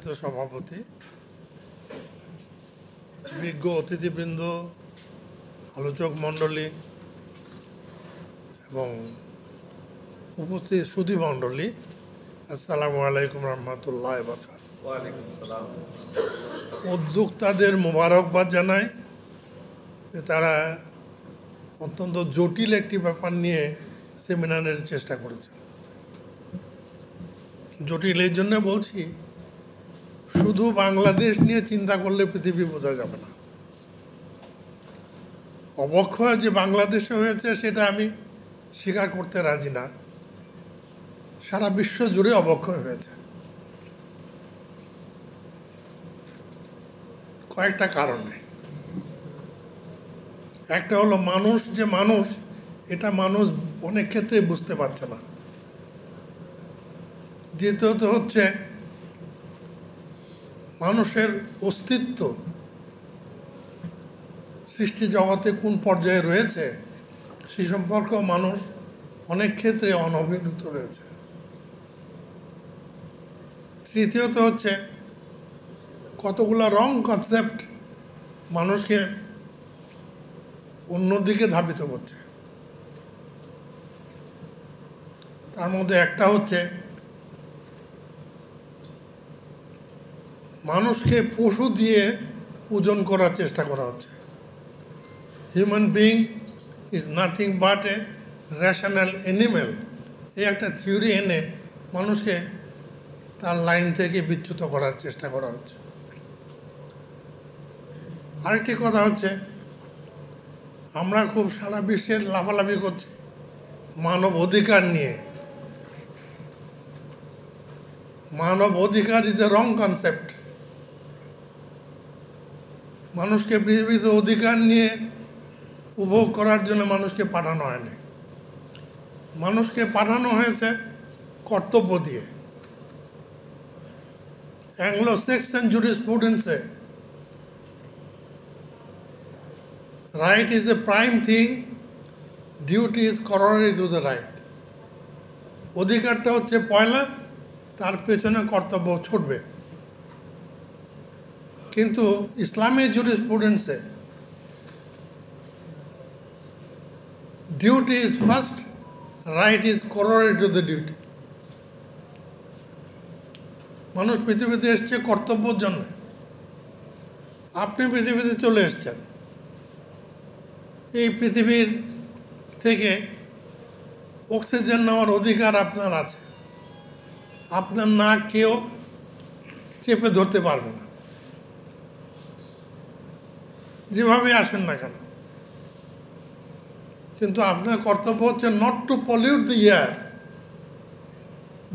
সম্মানিত সভাপতি, বিজ্ঞ অতিথিবৃন্দ, আলোচক মণ্ডলী এবং উপস্থিত সুধী মণ্ডলী, আসসালামু আলাইকুম রহমতুল্লাহ বারাকাতুহু। উদ্যোক্তাদের মোবারকবাদ জানাই যে তারা অত্যন্ত জটিল একটি ব্যাপার নিয়ে সেমিনারের চেষ্টা করেছেন। জটিল এই জন্য বলছি, শুধু বাংলাদেশ নিয়ে চিন্তা করলে পৃথিবী বোঝা যাবে না। অবক্ষয় যে বাংলাদেশে হয়েছে সেটা আমি স্বীকার করতে রাজি না। সারা বিশ্ব জুড়ে অবক্ষয় হয়েছে কয়েকটা কারণে। একটা হলো মানুষ যে মানুষ, এটা মানুষ অনেক ক্ষেত্রে বুঝতে পারছে না। দ্বিতীয়ত হচ্ছে মানুষের অস্তিত্ব সৃষ্টি জগতে কোন পর্যায়ে রয়েছে সে সম্পর্কেও মানুষ অনেক ক্ষেত্রে অনভিজ্ঞ রয়েছে। তৃতীয়ত হচ্ছে কতগুলো রং কনসেপ্ট মানুষকে অন্যদিকে ধাবিত করছে। তার মধ্যে একটা হচ্ছে মানুষকে পশু দিয়ে ওজন করার চেষ্টা করা হচ্ছে। Human being is nothing but A rational animal, এই একটা থিওরি এনে মানুষকে তার লাইন থেকে বিচ্যুত করার চেষ্টা করা হচ্ছে। আরেকটি কথা হচ্ছে, আমরা খুব সারা বিশ্বের লাফালাফি করছি মানব অধিকার নিয়ে। মানব অধিকার ইজ এ রং কনসেপ্ট। মানুষকে পৃথিবীতে অধিকার নিয়ে উপভোগ করার জন্য মানুষকে পাঠানো হয়নি। মানুষকে পাঠানো হয়েছে কর্তব্য দিয়ে। অ্যাংলো সেক্সন জুরিসপ্রুডেন্সে right is a prime thing, duty is corollary to the right. অধিকারটা হচ্ছে পয়লা, তার পেছনে কর্তব্য ছুটবে। কিন্তু ইসলামী জুরিসপ্রুডেন্সে duty is first, right is corollary to the duty. মানুষ পৃথিবীতে এসছে কর্তব্যের জন্য। আপনি পৃথিবীতে চলে এসছেন, এই পৃথিবীর থেকে অক্সিজেন নেওয়ার অধিকার আপনার আছে। আপনার নাক কেউ চেপে ধরতে পারবে না, যেভাবে আসেন না কেন। কিন্তু আপনার কর্তব্য হচ্ছে not to pollute the air.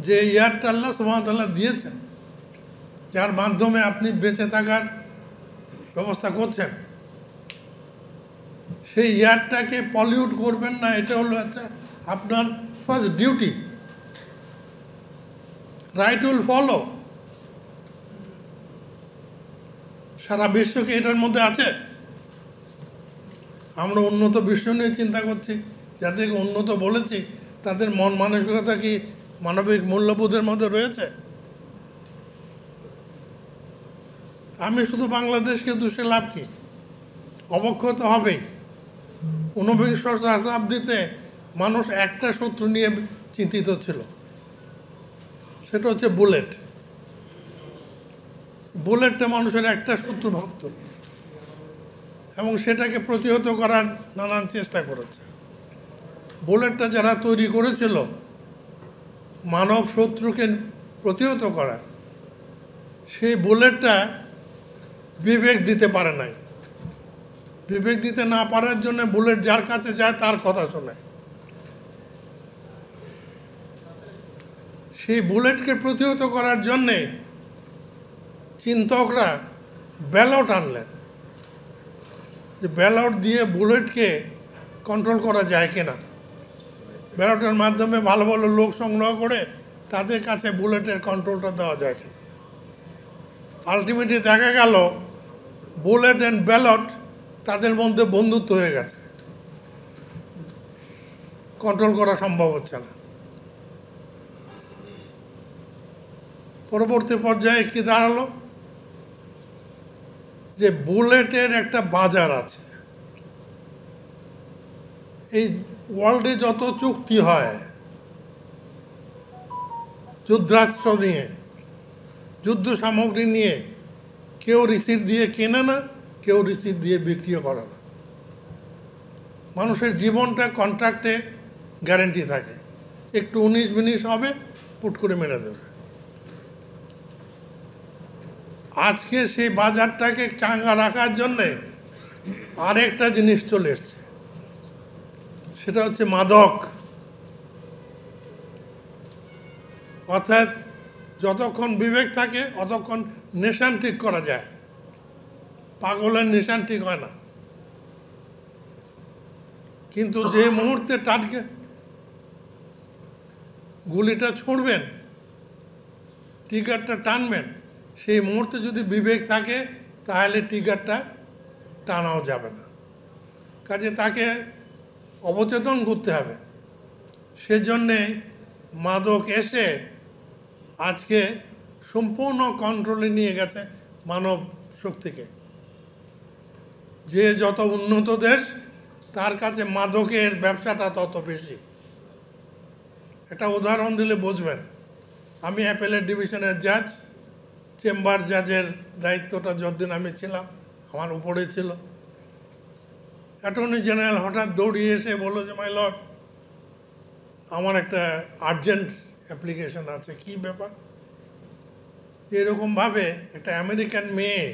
যে এয়ারটা আল্লাহ সুবহানাহু ওয়া তাআলা দিয়েছেন, যার মাধ্যমে আপনি বেঁচে থাকার ব্যবস্থা করছেন, সেই এয়ারটাকে পলিউট করবেন না। এটা হলো আপনার first duty. Right will follow. সারা বিশ্বকে এটার মধ্যে আছে। আমরা উন্নত বিশ্ব নিয়ে চিন্তা করছি, যাদেরকে উন্নত বলেছি তাদের মন মানসিকতা কি মানবিক মূল্যবোধের মধ্যে রয়েছে? আমি শুধু বাংলাদেশকে দোষে লাভ কি? অবক্ষয় তো হবেই। ঊনবিংশ শতাব্দীতে মানুষ একটা শত্রু নিয়ে চিন্তিত ছিল, সেটা হচ্ছে বুলেট। বুলেটটা মানুষের একটা শত্রু ভাবত এবং সেটাকে প্রতিহত করার নানান চেষ্টা করেছে। বুলেটটা যারা তৈরি করেছিল মানব শত্রুকে প্রতিহত করার, সেই বুলেটটা বিবেক দিতে পারে নাই। বিবেক দিতে না পারার জন্য বুলেট যার কাছে যায় তার কথা শোনে। সেই বুলেটকে প্রতিহত করার জন্যে চিন্তকরা ব্যালট আনলেন, যে ব্যালট দিয়ে বুলেটকে কন্ট্রোল করা যায় কিনা। ব্যালটের মাধ্যমে ভালো ভালো লোক সংগ্রহ করে তাদের কাছে বুলেটের কন্ট্রোলটা দেওয়া যায় কিনা। আলটিমেটলি দেখা গেল বুলেট অ্যান্ড ব্যালট তাদের মধ্যে বন্ধুত্ব হয়ে গেছে, কন্ট্রোল করা সম্ভব হচ্ছে না। পরবর্তী পর্যায়ে কি দাঁড়ালো, যে বুলেটের একটা বাজার আছে। এই ওয়ার্ল্ডে যত চুক্তি হয় যুদ্ধাস্ত্র নিয়ে, যুদ্ধ সামগ্রী নিয়ে, কেউ রিসিট দিয়ে কেনে না, কেউ রিসিট দিয়ে বিক্রিও করে না। মানুষের জীবনটা কন্ট্রাক্টে গ্যারেন্টি থাকে, একটু 19-20 হবে, পুট করে মেরে দেবে। আজকে সেই বাজারটাকে চাঙ্গা রাখার জন্যে আরেকটা জিনিস চলে এসছে, সেটা হচ্ছে মাদক। অর্থাৎ যতক্ষণ বিবেক থাকে অতক্ষণ নেশান ঠিক করা যায়, পাগলের নেশান ঠিক হয় না। কিন্তু যে মুহূর্তে টার্গেট গুলিটা ছুঁড়বেন, ট্রিগারটা টানবেন, সেই মুহূর্তে যদি বিবেক থাকে তাহলে ট্রিগারটা টানাও যাবে না। কাজে তাকে অবচেতন করতে হবে। সেজন্যে মাদক এসে আজকে সম্পূর্ণ কন্ট্রোলে নিয়ে গেছে মানব শক্তিকে। যে যত উন্নত দেশ তার কাছে মাদকের ব্যবসাটা তত বেশি। একটা উদাহরণ দিলে বুঝবেন। আমি অ্যাপেলের ডিভিশনের জাজ, চেম্বার জাজের দায়িত্বটা যতদিন আমি ছিলাম আমার উপরে ছিল। অ্যাটর্নি জেনারেল হঠাৎ দৌড়িয়ে এসে বললো যে মাই লর্ড, আমার একটা আর্জেন্ট অ্যাপ্লিকেশন আছে। কি ব্যাপার? এরকমভাবে একটা আমেরিকান মেয়ে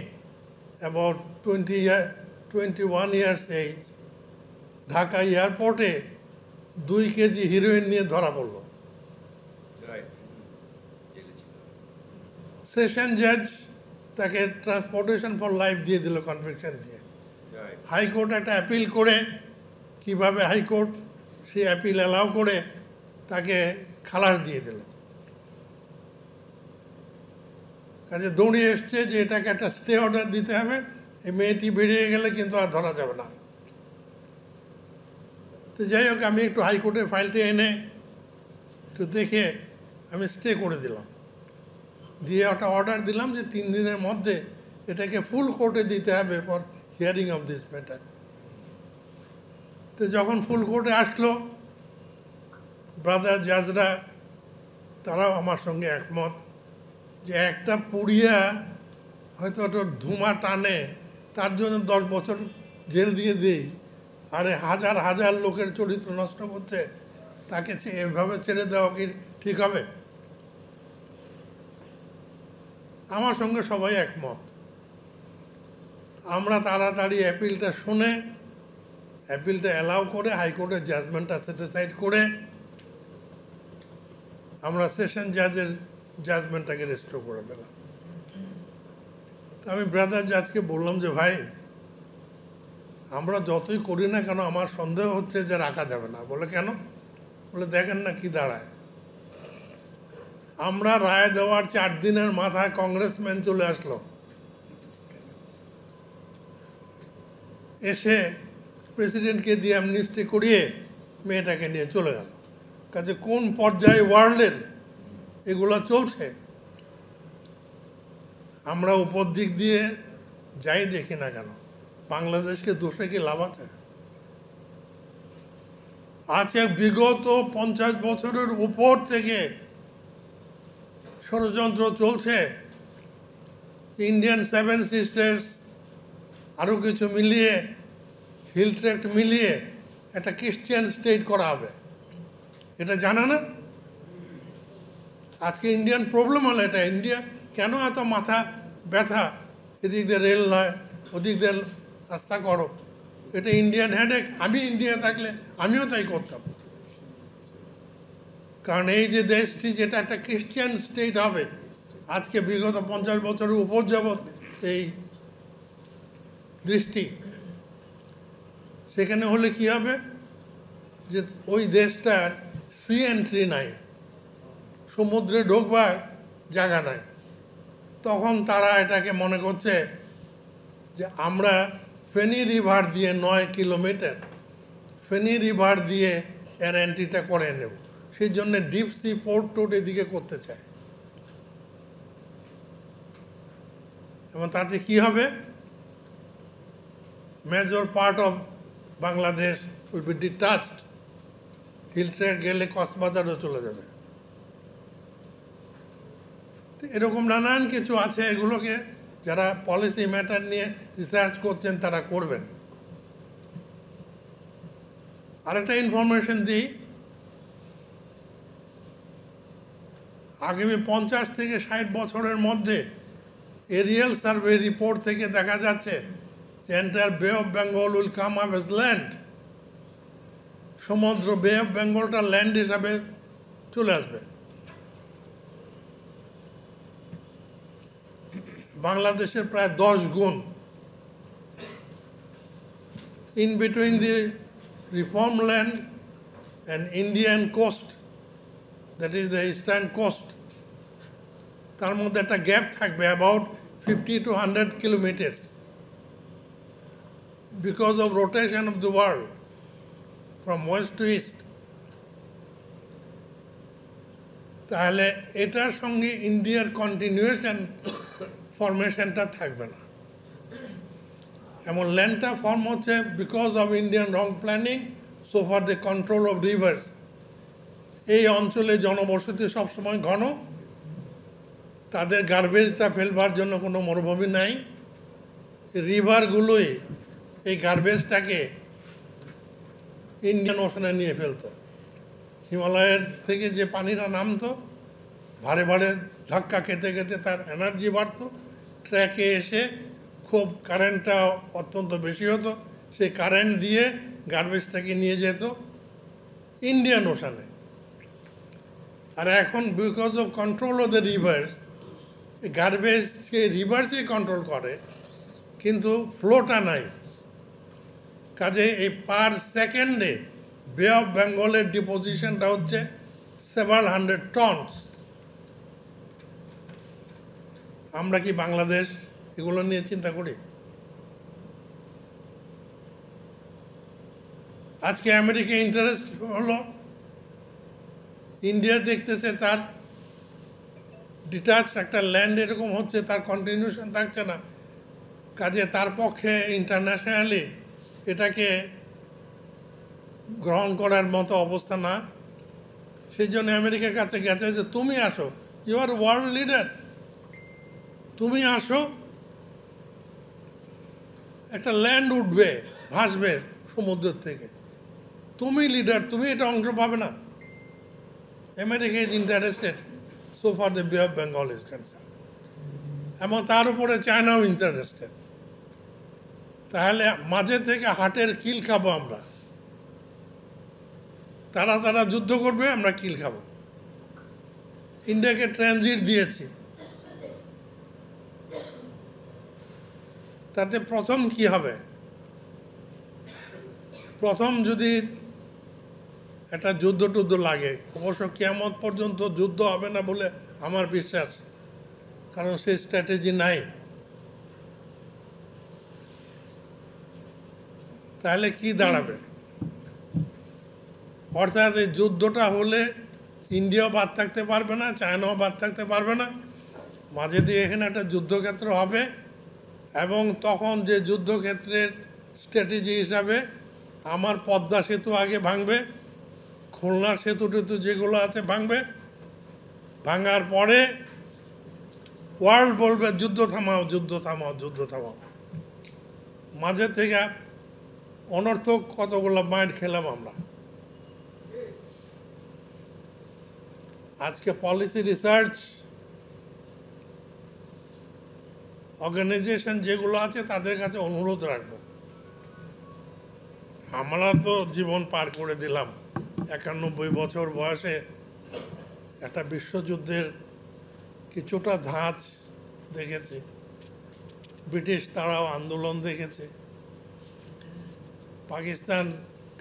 অ্যাবাউট 21 ইয়ার্স এজ ঢাকা এয়ারপোর্টে 2 কেজি হিরোইন নিয়ে ধরা পড়ল। সেশন জাজ তাকে ট্রান্সপোর্টেশন ফর লাইফ দিয়ে দিল কনভিকশন দিয়ে। হাইকোর্ট একটা অ্যাপিল করে, কিভাবে হাইকোর্ট সেই অ্যাপিল অ্যালাউ করে তাকে খালাস দিয়ে দিল। কাজে দৌড়িয়ে এসছে যে এটাকে একটা স্টে অর্ডার দিতে হবে, এই মেয়েটি বেরিয়ে গেলে কিন্তু আর ধরা যাবে না। তো যাই হোক, আমি একটু হাইকোর্টের ফাইলটা এনে একটু দেখে আমি স্টে করে দিলাম, দিয়ে একটা অর্ডার দিলাম যে 3 দিনের মধ্যে এটাকে ফুল কোর্টে দিতে হবে for hearing of this matter. তো যখন ফুল কোর্টে আসলো, ব্রাদার জাজরা তারাও আমার সঙ্গে একমত যে একটা পুড়িয়া হয়তো একটা ধুমা টানে, তার জন্য 10 বছর জেল দিয়ে দিই, আরে হাজার হাজার লোকের চরিত্র নষ্ট করছে, তাকে এভাবে ছেড়ে দেওয়া কি ঠিক হবে? আমার সঙ্গে সবাই একমত। আমরা তাড়াতাড়ি অ্যাপিলটা শুনে, অ্যাপিলটা অ্যালাউ করে, হাইকোর্টের জাজমেন্টটা স্যাটিসফাইড করে আমরা সেশন জাজের জাজমেন্টটাকে রেস্টোর করে দিলাম। আমি ব্রাদার জাজকে বললাম যে ভাই, আমরা যতই করি না কেন আমার সন্দেহ হচ্ছে যে রাখা যাবে না। বলে কেন? বলে দেখেন না কি দাঁড়ায়। আমরা রায় দেওয়ার 4 দিনের মাথায় কংগ্রেসম্যান চলে আসলো, এসে প্রেসিডেন্টকে দিয়ে অ্যামনিস্টি করিয়ে মেয়েটাকে নিয়ে চলে গেল। কাজে কোন পর্যায়ে ওয়ার্ল্ডের এগুলো চলছে আমরা উপর দিক দিয়ে যাই দেখি না কেন, বাংলাদেশকে দোষে কি লাভ আছে? আজ বিগত 50 বছরের উপর থেকে ষড়যন্ত্র চলছে। ইন্ডিয়ান 7 সিস্টার্স আরও কিছু মিলিয়ে, হিল ট্র্যাক্ট মিলিয়ে একটা ক্রিশ্চিয়ান স্টেট করা হবে, এটা জানা না? আজকে ইন্ডিয়ান প্রবলেম হলো এটা। ইন্ডিয়া কেন এত মাথা ব্যথা, এদিক দিয়ে রেল নয়, ওদিক দিয়ে রাস্তা করো, এটা ইন্ডিয়ান হেডেক। আমি ইন্ডিয়া থাকলে আমিও তাই করতাম। কারণ এই যে দেশটি যেটা একটা ক্রিশ্চিয়ান স্টেট হবে, আজকে বিগত 50 বছরের উপর যাবৎ এই দৃষ্টি, সেখানে হলে কি হবে যে ওই দেশটার সি এন্ট্রি নাই, সমুদ্রে ঢোকবার জায়গা নাই। তখন তারা এটাকে মনে করছে যে আমরা ফেনী রিভার দিয়ে 9 কিলোমিটার ফেনী রিভার দিয়ে এর এন্ট্রিটা করে নেব, সেই জন্য ডিপ সি পোর্ট টোট এদিকে করতে চায়। এবং তাতে কি হবে, major part of Bangladesh will be detached. Hill tracts গেলে কক্সবাজারও চলে যাবে। এরকম নানান কিছু আছে, এগুলোকে যারা পলিসি ম্যাটার নিয়ে রিসার্চ করছেন তারা করবেন। আরেকটা ইনফরমেশন দিই, আগামী 50 থেকে 60 বছরের মধ্যে এরিয়াল সার্ভে রিপোর্ট থেকে দেখা যাচ্ছে যে entire Bay of Bengal will come up as land. সমুদ্র বে অফ বেঙ্গলটা ল্যান্ড হিসাবে চলে আসবে। বাংলাদেশের প্রায় 10 গুণ। In between the reform land and Indian coast, that is the eastern coast, তার মধ্যে একটা গ্যাপ থাকবে about 50 to 100 kilometres because of rotation of the world from west to east. তাহলে এটার সঙ্গে ইন্ডিয়ার কন্টিনিউয়েশন ফরমেশনটা থাকবে না। এমন ল্যান্ডটা ফর্ম হচ্ছে because of Indian wrong planning, so for the control of rivers. এই অঞ্চলে জনবসতি সবসময় ঘন, তাদের গার্বেজটা ফেলবার জন্য কোনো মরুভূমি নাই। রিভারগুলোই এই গার্বেজটাকে ইন্ডিয়ান ওশানে নিয়ে ফেলতো। হিমালয়ের থেকে যে পানিটা নামতো, ভারে ভারে ধাক্কা খেতে খেতে তার এনার্জি বাড়তো, ট্র্যাকে এসে খুব কারেন্টটা অত্যন্ত বেশি হতো, সেই কারেন্ট দিয়ে গার্বেজটাকে নিয়ে যেত ইন্ডিয়ান ওশানে। আর এখন because of control of the rivers, গার্বেজকে রিভার্সই কন্ট্রোল করে, কিন্তু ফ্লোটা নাই। কাজে এই পার সেকেন্ডে বে অফ বেঙ্গলের ডিপোজিশনটা হচ্ছে 700 টনস। আমরা কি বাংলাদেশ এগুলো নিয়ে চিন্তা করি? আজকে আমেরিকা ইন্টারেস্ট হলো, ইন্ডিয়া দেখতেছে তার ডিটাচ একটা ল্যান্ড এরকম হচ্ছে, তার কন্টিনিউশন থাকছে না, কাজে তার পক্ষে ইন্টারন্যাশনালি এটাকে গ্রহণ করার মতো অবস্থা না। সেই জন্য আমেরিকার কাছে গেছে যে তুমি আসো, ইউ আর ওয়ার্ল্ড লিডার, তুমি আসো, একটা ল্যান্ড উঠবে, ভাসবে সমুদ্রের থেকে, তুমি লিডার, তুমি এটা অংশ পাবে না। America is interested so for the বে অফ বেঙ্গল ইজ কনসার্ন, এবং তার উপরে চায়নাও ইন্টারেস্টেড। তাহলে মাঝে থেকে হাটের কিল খাবো আমরা, তারা যুদ্ধ করবে, আমরা কিল খাবো। ইন্ডিয়াকে ট্রানজিট দিয়েছি, তাতে প্রথম কি হবে, প্রথম যদি একটা যুদ্ধ লাগে, অবশ্য কিয়ামত পর্যন্ত যুদ্ধ হবে না বলে আমার বিশ্বাস, কারণ সেই স্ট্র্যাটেজি নাই। তাহলে কি দাঁড়াবে? অর্থাৎ এই যুদ্ধটা হলে ইন্ডিয়াও বাদ থাকতে পারবে না, চায়নাও বাদ থাকতে পারবে না, মাঝে দিয়ে এখানে একটা যুদ্ধক্ষেত্র হবে, এবং তখন যে যুদ্ধক্ষেত্রের স্ট্র্যাটেজি হিসাবে আমার পদ্মা সেতু আগে ভাঙবে, খুলনার সেতু টেতু যেগুলো আছে ভাঙবে, ভাঙার পরে ওয়ার্ল্ড বলবে যুদ্ধ থামাও, যুদ্ধ থামাও, যুদ্ধ থামাও। মাঝে থেকে অনর্থক কতগুলো মাইন্ড খেলাম আমরা। আজকে পলিসি রিসার্চ অর্গানাইজেশন যেগুলো আছে তাদের কাছে অনুরোধ রাখবো, আমরা তো জীবন পার করে দিলাম, 91 বছর বয়সে একটা বিশ্বযুদ্ধের কিছুটা ধাঁচ দেখেছি, ব্রিটিশ তারাও আন্দোলন দেখেছে, পাকিস্তান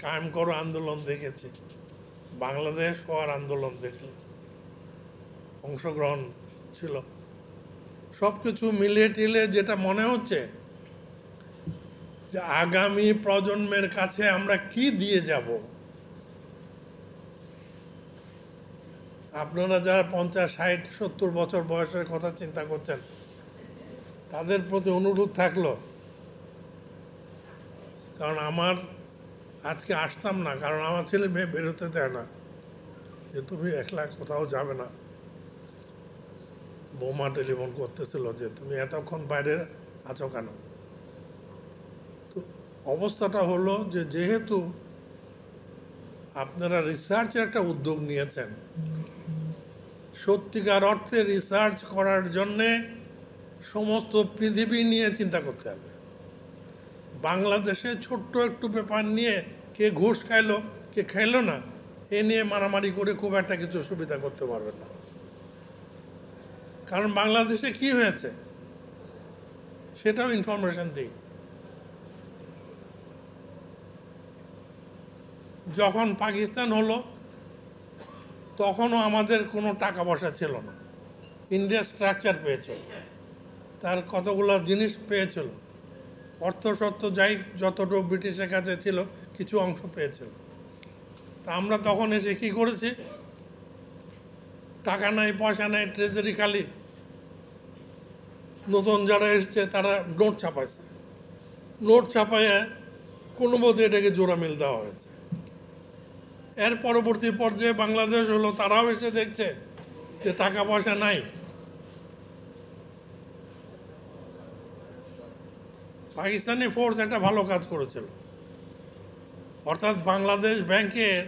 কায়েম করো আন্দোলন দেখেছে, বাংলাদেশ হওয়ার আন্দোলন দেখে অংশগ্রহণ ছিল। সব কিছু মিলিয়ে টিলে যেটা মনে হচ্ছে যে আগামী প্রজন্মের কাছে আমরা কি দিয়ে যাব। আপনারা যারা 50, 60, 70 বছর বয়সের কথা চিন্তা করছেন, তাদের প্রতি অনুরোধ থাকলো, কারণ আমার আজকে আসতাম না, কারণ আমার ছেলে মেয়ে বেরোতে দেয় না, যে তুমি একলা কোথাও যাবে না। বৌমা টেলিফোন করতেছিল যে তুমি এতক্ষণ বাইরে আছো কেন। তো অবস্থাটা হলো যে যেহেতু আপনারা রিসার্চের একটা উদ্যোগ নিয়েছেন, সত্যিকার অর্থে রিসার্চ করার জন্যে সমস্ত পৃথিবী নিয়ে চিন্তা করতে হবে। বাংলাদেশে ছোট্ট একটু ব্যাপার নিয়ে কে ঘুষ খাইলো কে খাইলো না এ নিয়ে মারামারি করে খুব একটা কিছু সুবিধা করতে পারবেন না। কারণ বাংলাদেশে কি হয়েছে সেটাও ইনফরমেশন দিই। যখন পাকিস্তান হলো তখনও আমাদের কোনো টাকা পয়সা ছিল না, ইন্ডিয়া স্ট্রাকচার পেয়েছিল, তার কতগুলো জিনিস পেয়েছিল, অর্থসত্ত্ব যাই যতটুকু ব্রিটিশের কাছে ছিল কিছু অংশ পেয়েছিল। তা আমরা তখন এসে কি করেছি, টাকা নাই পয়সা নাই, ট্রেজারি খালি, নতুন যারা এসছে তারা নোট ছাপাইছে, নোট ছাপাইয়ে কোনো মতে এটাকে জোড়া মিল দেওয়া হয়েছে। এর পরবর্তী পর্যায়ে বাংলাদেশ হলো, তারাও এসে দেখছে যে টাকা পয়সা নাই। পাকিস্তানি ফোর্স একটা ভালো কাজ করেছিল, অর্থাৎ বাংলাদেশ ব্যাংকের,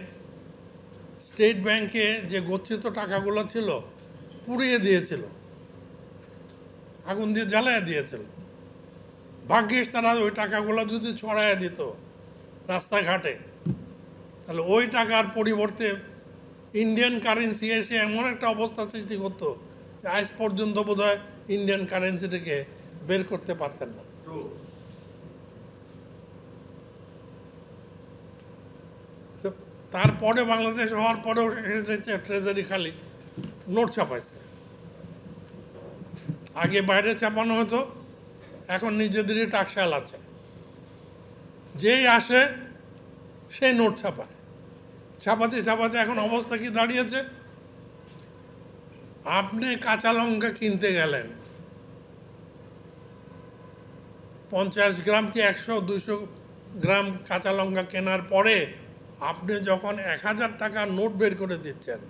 স্টেট ব্যাংকে যে গচ্ছিত টাকাগুলো ছিল পুড়িয়ে দিয়েছিল, আগুন দিয়ে জ্বালায় দিয়েছিল। ভাগ্যিস তারা ওই টাকাগুলো যদি ছড়াইয়া দিত রাস্তাঘাটে, তাহলে ওই টাকার পরিবর্তে ইন্ডিয়ান কারেন্সি এসে এমন একটা অবস্থা সৃষ্টি করতো যে আজ পর্যন্ত বোধহয় ইন্ডিয়ান কারেন্সিটাকে বের করতে পারতেন না। তারপরে বাংলাদেশ হওয়ার পরেও এসেছে ট্রেজারি খালি, নোট ছাপাইছে। আগে বাইরে ছাপানো হতো, এখন নিজেদেরই টাকশাল আছে, যেই আসে সেই নোট ছাপায়। ছাপাতে ছাপাতে এখন অবস্থা কি দাঁড়িয়েছে, আপনি কাঁচা লঙ্কা কিনতে গেলেন, 50 গ্রাম কি 100-200 গ্রাম কাঁচা লঙ্কা কেনার পরে আপনি যখন 1000 টাকার নোট বের করে দিচ্ছেন,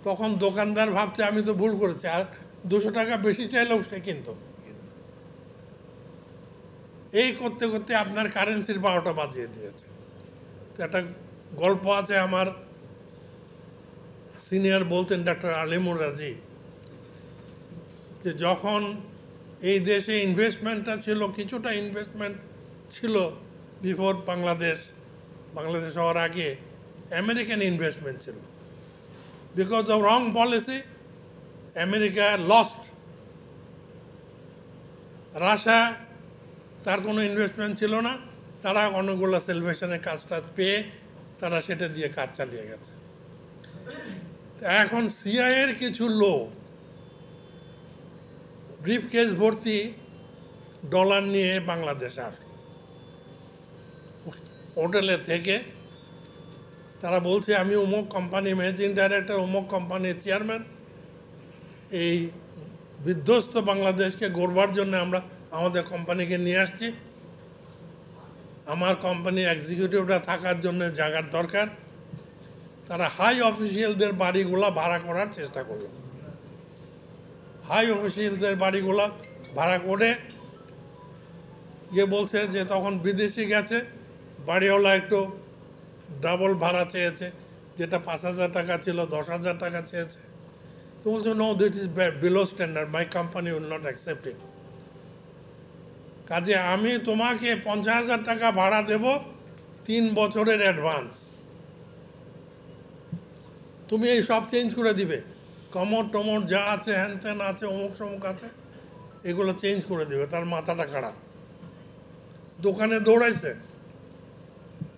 তখন দোকানদার ভাবছে আমি তো ভুল করেছি, আর 200 টাকা বেশি চাইলেও সে কিনতো। এই করতে করতে আপনার কারেন্সির 12টা বাজিয়ে দিয়েছে। একটা গল্প আছে, আমার সিনিয়র বলতেন ডক্টর আলিমুর রাজি, যে যখন এই দেশে ইনভেস্টমেন্টটা ছিল, কিছুটা ইনভেস্টমেন্ট ছিল বিফোর বাংলাদেশ হওয়ার আগে আমেরিকান ইনভেস্টমেন্ট ছিল। Because of wrong policy America lost. Russia, তার কোনো ইনভেস্টমেন্ট ছিল না, তারা অনেকগুলো সেলিব্রেশনের কাজ টাজ পেয়ে তারা সেটা দিয়ে কাজ চালিয়ে গেছে। এখন সিআইএর কিছু লোক ব্রিফকেস ভর্তি ডলার নিয়ে বাংলাদেশে আসলো, হোটেলে থেকে। তারা বলছে আমি অমুক কোম্পানি ম্যানেজিং ডাইরেক্টর, অমুক কোম্পানির চেয়ারম্যান, এই বিধ্বস্ত বাংলাদেশকে গড়বার জন্য আমরা আমাদের কোম্পানিকে নিয়ে আসছি, আমার কোম্পানির এক্সিকিউটিভরা থাকার জন্য জায়গার দরকার। তারা হাই অফিসিয়ালদের বাড়িগুলা ভাড়া করার চেষ্টা করলো, হাই অফিসিয়ালদের বাড়িগুলা ভাড়া করে গিয়ে বলছে যে তখন বিদেশি গেছে, বাড়িওয়ালা একটু ডাবল ভাড়া চেয়েছে, যেটা 5,000 টাকা ছিল 10,000 টাকা চেয়েছে। তো বলছে no, that is below standard, my company will not accept it. কাজে আমি তোমাকে 50,000 টাকা ভাড়া দেব 3 বছরের অ্যাডভান্স, তুমি এই সব চেঞ্জ করে দিবে, কমর টমর যা আছে হ্যান ত্যান আছে অমুক সমুক আছে এগুলো চেঞ্জ করে দিবে। তার মাথাটা খারাপ, দোকানে দৌড়াইছে,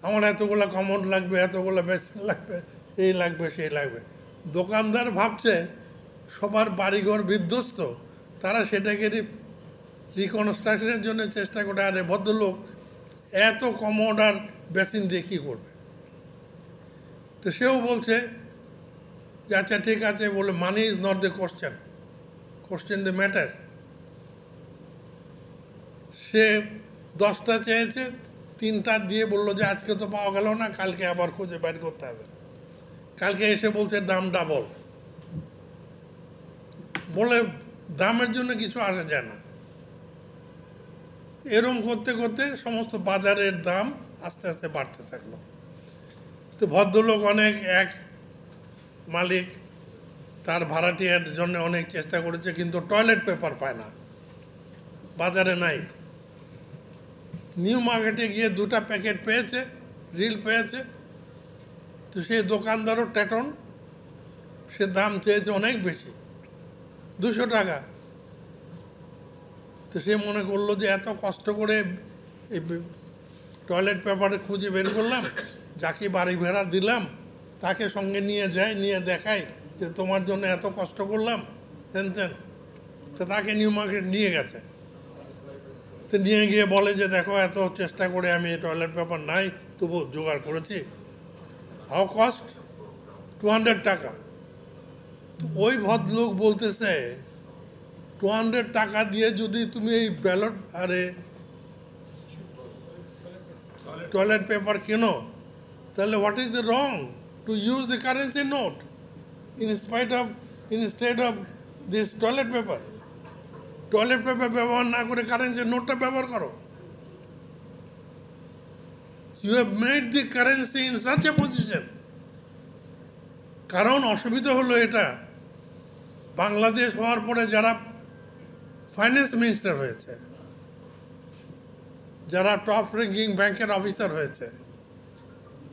আমার এতগুলো কমর লাগবে, এতগুলো বেসিন লাগবে, এই লাগবে সেই লাগবে। দোকানদার ভাবছে সবার বাড়িঘর বিধ্বস্ত, তারা সেটাকে রিকনস্ট্রাকশনের জন্য চেষ্টা করে, আরে ভদ্রলোক এত কমোড আর বেসিন দিয়ে কী করবে। তো সেও বলছে যে আচ্ছা ঠিক আছে, বলে money is not the question, question the matter. সে 10টা চেয়েছে, 3টা দিয়ে বললো যে আজকে তো পাওয়া গেল না, কালকে আবার খুঁজে বের করতে হবে। কালকে এসে বলছে দাম ডাবল, বলে দামের জন্য কিছু আসা যায় না। এরম করতে করতে সমস্ত বাজারের দাম আস্তে আস্তে বাড়তে থাকলো। তো ভদ্রলোক এক মালিক তার ভাড়াটিয়ার জন্য অনেক চেষ্টা করেছে, কিন্তু টয়লেট পেপার পায় না, বাজারে নাই। নিউ মার্কেটে গিয়ে 2টা প্যাকেট পেয়েছে, রিল পেয়েছে। তো সেই দোকানদারও ট্যাটন, সে দাম চেয়েছে অনেক বেশি, 200 টাকা। তো সে মনে করলো যে এত কষ্ট করে এই টয়লেট পেপারে খুঁজে বের করলাম, যাকে বাড়ি ভাড়া দিলাম তাকে সঙ্গে নিয়ে যাই, নিয়ে দেখাই যে তোমার জন্য এত কষ্ট করলাম তেন। তো তাকে নিউ মার্কেট নিয়ে গেছে। তো নিয়ে গিয়ে বলে যে দেখো, এত চেষ্টা করে আমি টয়লেট পেপার নাই, তবু জোগাড় করেছি। How cost? 200 টাকা। তো ওই ভদ্রলোক বলতেছে 200 টাকা দিয়ে যদি তুমি এই ব্যালট আরে টয়লেট পেপার কেনো, তাহলে what is the wrong to use the currency note instead of this toilet paper? Toilet paper ব্যবহার না করে কারেন্সি নোটটা ব্যবহার করো। You have made the currency in such a position. কারণ অসুবিধা হলো এটা, বাংলাদেশ হওয়ার পরে যারা ফাইন্যান্স মিনিস্টার হয়েছে, যারা টপ র্যাঙ্কিং ব্যাংকের অফিসার হয়েছে,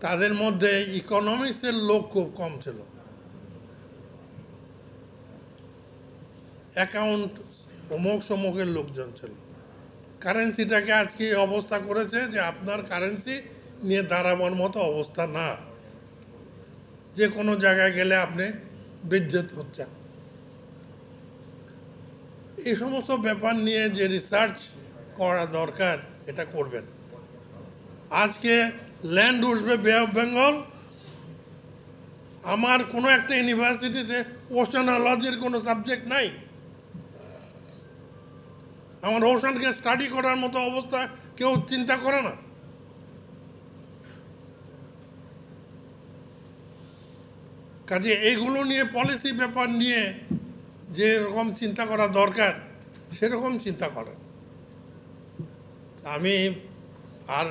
তাদের মধ্যে ইকোনমিক্সের লোক খুব কম ছিল। অ্যাকাউন্ট অমুক সমুকের লোকজন ছিল। কারেন্সিটাকে আজকে অবস্থা করেছে যে আপনার কারেন্সি নিয়ে দাঁড়াবার মতো অবস্থা না, যে কোনো জায়গায় গেলে আপনি বেজ্জত হচ্ছেন। এই সমস্ত ব্যাপার নিয়ে যে রিসার্চ করা দরকার, এটা করবেন। আজকে ল্যান্ড উঠবে বে অফ বেঙ্গল, আমার কোনো একটা ইউনিভার্সিটিতে ওশানোলজির কোনো সাবজেক্ট নাই। আমার ওশানকে স্টাডি করার মতো অবস্থা কেউ চিন্তা করে না। কাজে এইগুলো নিয়ে পলিসি ব্যাপার নিয়ে যেরকম চিন্তা করা দরকার সেরকম চিন্তা করেন। আমি আর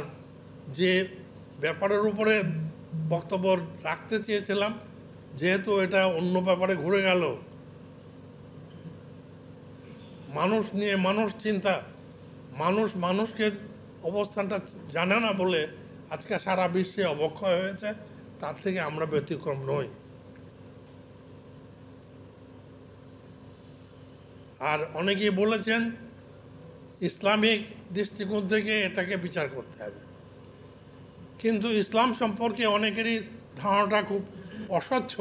যে ব্যাপারের উপরে বক্তব্য রাখতে চেয়েছিলাম, যেহেতু এটা অন্য ব্যাপারে ঘুরে গেল, মানুষ নিয়ে মানুষ চিন্তা, মানুষকে অবস্থানটা জানে না বলে আজকে সারা বিশ্বে অবক্ষয় হয়েছে। তার থেকে আমরা ব্যতিক্রম নই। আর অনেকেই বলেছেন ইসলামিক দৃষ্টিকোণ থেকে এটাকে বিচার করতে হবে, কিন্তু ইসলাম সম্পর্কে অনেকেরই ধারণাটা খুব অস্বচ্ছ।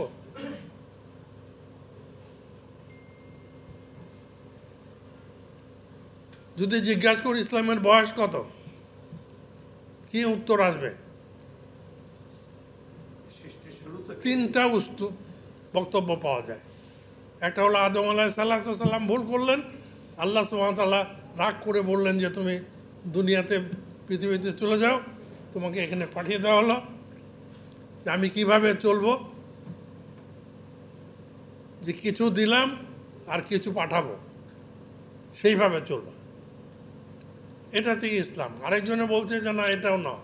যদি জিজ্ঞাসা করি ইসলামের বয়স কত, কি উত্তর আসবে? 3টা বক্তব্য পাওয়া যায়। একটা হলো আদম আলাইহিসসালাম ভুল করলেন, আল্লাহ সুবহানাহু ওয়া তাআলা রাগ করে বললেন যে তুমি দুনিয়াতে পৃথিবীতে চলে যাও, তোমাকে এখানে পাঠিয়ে দেওয়া হলো যে আমি কিভাবে চলবো, যে কিছু দিলাম আর কিছু পাঠাবো, সেইভাবে চলবো। এটা থেকে ইসলাম। আরেকজনে বলছে যে না, এটাও না,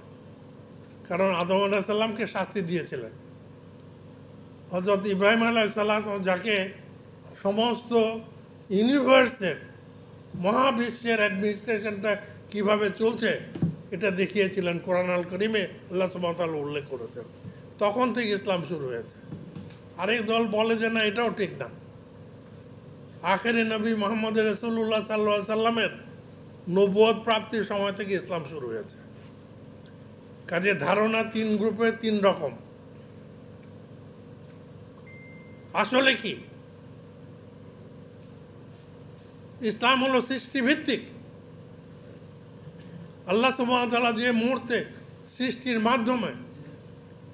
কারণ আদম আলাইহিসসালামকে শাস্তি দিয়েছিলেন। হযরত ইব্রাহিম আলাইহিসসালাম, যাকে সমস্ত ইউনিভার্সের মহাবিশ্বের অ্যাডমিনিস্ট্রেশনটা কিভাবে চলছে এটা দেখিয়েছিলেন, কোরআন আল কারীমে আল্লাহ সুবহানাহু ওয়া তাআলা উল্লেখ করেছেন। তখন থেকে ইসলাম শুরু হয়েছে। আরেক দল বলে যে না, এটাও ঠিক না, আখেরি নবী মুহাম্মদ রাসূলুল্লাহ সাল্লাল্লাহু আলাইহি সাল্লামের নবুয়ত প্রাপ্তির সময় থেকে ইসলাম শুরু হয়েছে। কাজে ধারণা 3 গ্রুপের 3 রকম। আসলে কি ইসলাম হলো সৃষ্টিভিত্তিক। আল্লাহ সুবহানাহু ওয়া তাআলা যে মুহূর্তে সৃষ্টির মাধ্যমে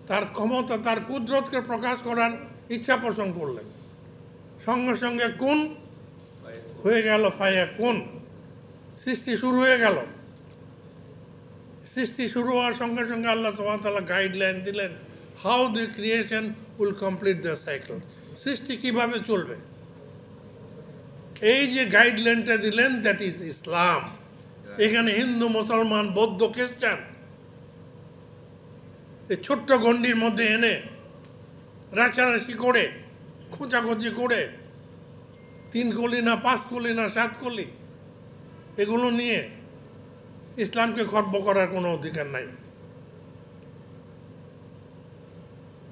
তার ক্ষমতা, তার কুদরতকে প্রকাশ করার ইচ্ছা পোষণ করলেন, সঙ্গে সঙ্গে কুন হয়ে গেল ফায়াকুন। সৃষ্টি শুরু হয়ে গেল। সৃষ্টি শুরু হওয়ার সঙ্গে সঙ্গে আল্লাহ সুবহানাহু ওয়া তাআলা গাইডলাইন দিলেন how the creation will complete the cycle, সৃষ্টি কিভাবে চলবে। এই যে গাইডলাইনটা দিলেন, দ্যাট ইজ ইসলাম। এখানে হিন্দু, মুসলমান, বৌদ্ধ, খ্রিস্টান এই ছোট্ট গণ্ডির মধ্যে এনে রাশারাশি করে, খোঁচাখুচি করে 3 কলি না 5 কলি না 7 কলি এগুলো নিয়ে ইসলামকে খর্ব করার কোনো অধিকার নাই।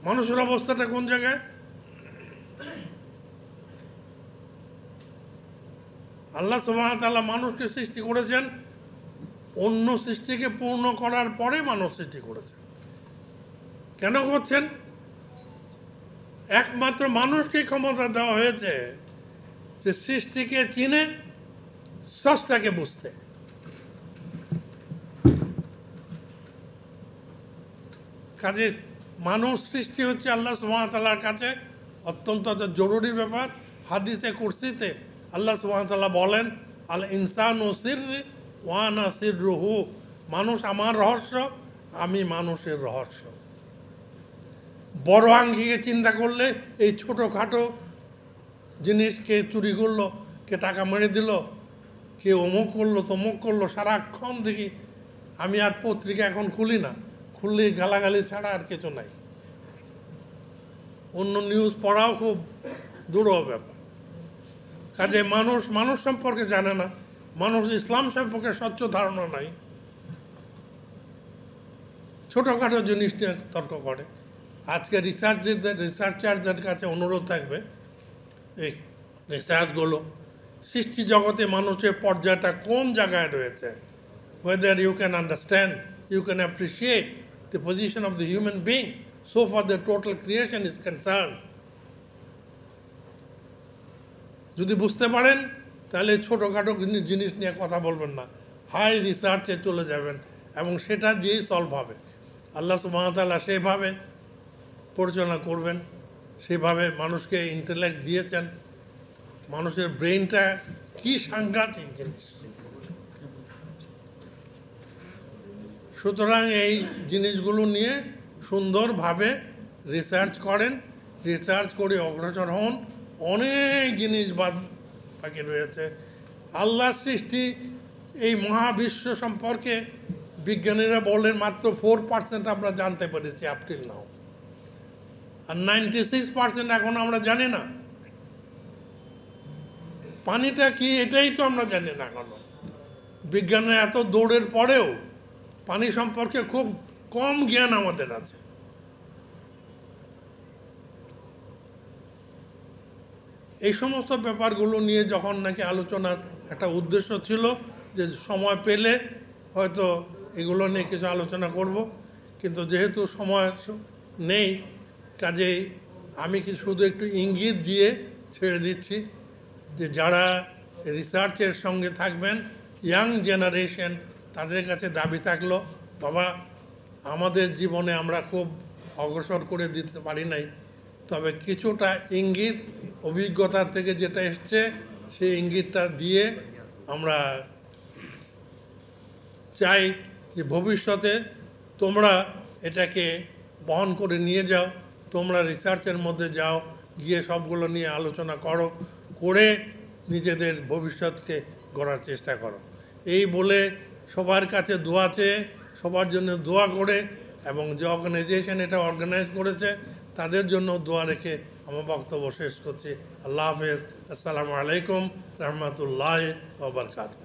মানুষের অবস্থাটা কোন জায়গায়? আল্লাহ সুবহানাহু ওয়া তাআলা মানুষকে সৃষ্টি করেছেন, অন্য সৃষ্টিকে পূর্ণ করার পরে মানুষ সৃষ্টি করেছেন। কেন করছেন? একমাত্র মানুষকে ক্ষমতা দেওয়া হয়েছে যে সৃষ্টিকে চিনে স্রষ্টাকে বুঝতে। কাজে মানুষ সৃষ্টি হচ্ছে আল্লাহ সুবহানাহু ওয়া তাআলার কাছে অত্যন্ত জরুরি ব্যাপার। হাদিসে কুরসিতে আল্লাহ সুবহানাহু ওয়া তাআলা বলেন, আল ইনসানু সিররি ওয়া আনা সিররুহু, মানুষ আমার রহস্য, আমি মানুষের রহস্য। বড় আঙ্গিকে চিন্তা করলে এই ছোটোখাটো জিনিস, কে চুরি করলো, কে টাকা মেরে দিল, কে অমুক করলো তমুক করলো, সারাক্ষণ দেখি। আমি আর পত্রিকা এখন খুলি না, খুললেই গালাগালি ছাড়া আর কিছু নাই। অন্য নিউজ পড়াও খুব দুরূহ ব্যাপার। কাজে মানুষ সম্পর্কে জানে না, মানুষ ইসলাম সম্পর্কে স্বচ্ছ ধারণা নাই, ছোটোখাটো জিনিস নিয়ে তর্ক করে। আজকে রিসার্চারদের কাছে অনুরোধ থাকবে, এই রিসার্চগুলো সৃষ্টি জগতে মানুষের পর্যায়টা কোন জায়গায় রয়েছে, whether you can understand, you can appreciate the position of the human being so far the total creation is concerned. যদি বুঝতে পারেন তাহলে ছোটোখাটো জিনিস নিয়ে কথা বলবেন না, হাই রিসার্চে চলে যাবেন এবং সেটা দিয়েই সলভ হবে। আল্লাহ সুবহানাহু ওয়া তাআলা সেভাবে পরিচালনা করবেন, সেভাবে মানুষকে ইন্টেলেক্ট দিয়েছেন। মানুষের ব্রেনটা কি সাংঘাতিক জিনিস। সুতরাং এই জিনিসগুলো নিয়ে সুন্দরভাবে রিসার্চ করেন, রিসার্চ করে অগ্রসর হন। অনেক জিনিস বাকি রয়েছে। আল্লাহর সৃষ্টি এই মহাবিশ্ব সম্পর্কে বিজ্ঞানীরা বলেন মাত্র 4% আমরা জানতে পেরেছি আপ টিল নাও, আর 96% এখন আমরা জানি না। পানিটা কি এটাই তো আমরা জানি না এখনো। বিজ্ঞানের এত দৌড়ের পরেও পানি সম্পর্কে খুব কম জ্ঞান আমাদের আছে। এই সমস্ত ব্যাপারগুলো নিয়ে যখন নাকি আলোচনার একটা উদ্দেশ্য ছিল যে সময় পেলে হয়তো এগুলো নিয়ে কিছু আলোচনা করব, কিন্তু যেহেতু সময় নেই, কাজেই আমি কি শুধু একটু ইঙ্গিত দিয়ে ছেড়ে দিচ্ছি যে যারা রিসার্চের সঙ্গে থাকবেন, ইয়াং জেনারেশন, তাদের কাছে দাবি থাকলো, বাবা আমাদের জীবনে আমরা খুব অগ্রসর করে দিতে পারি নাই, তবে কিছুটা ইঙ্গিত অভিজ্ঞতা থেকে যেটা এসছে সেই ইঙ্গিতটা দিয়ে আমরা চাই যে ভবিষ্যতে তোমরা এটাকে বহন করে নিয়ে যাও, তোমরা রিসার্চের মধ্যে যাও, গিয়ে সবগুলো নিয়ে আলোচনা করো, করে নিজেদের ভবিষ্যৎকে গড়ার চেষ্টা করো। এই বলে সবার কাছে দোয়া চেয়ে, সবার জন্য দোয়া করে, এবং যে অর্গানাইজেশন এটা অর্গানাইজ করেছে তাদের জন্য দোয়া রেখে আমার বক্তব্য শেষ করছি। আল্লাহ হাফেজ। আসসালামু আলাইকুম রহমতুল্লাহ ওয়া বারাকাতুহু।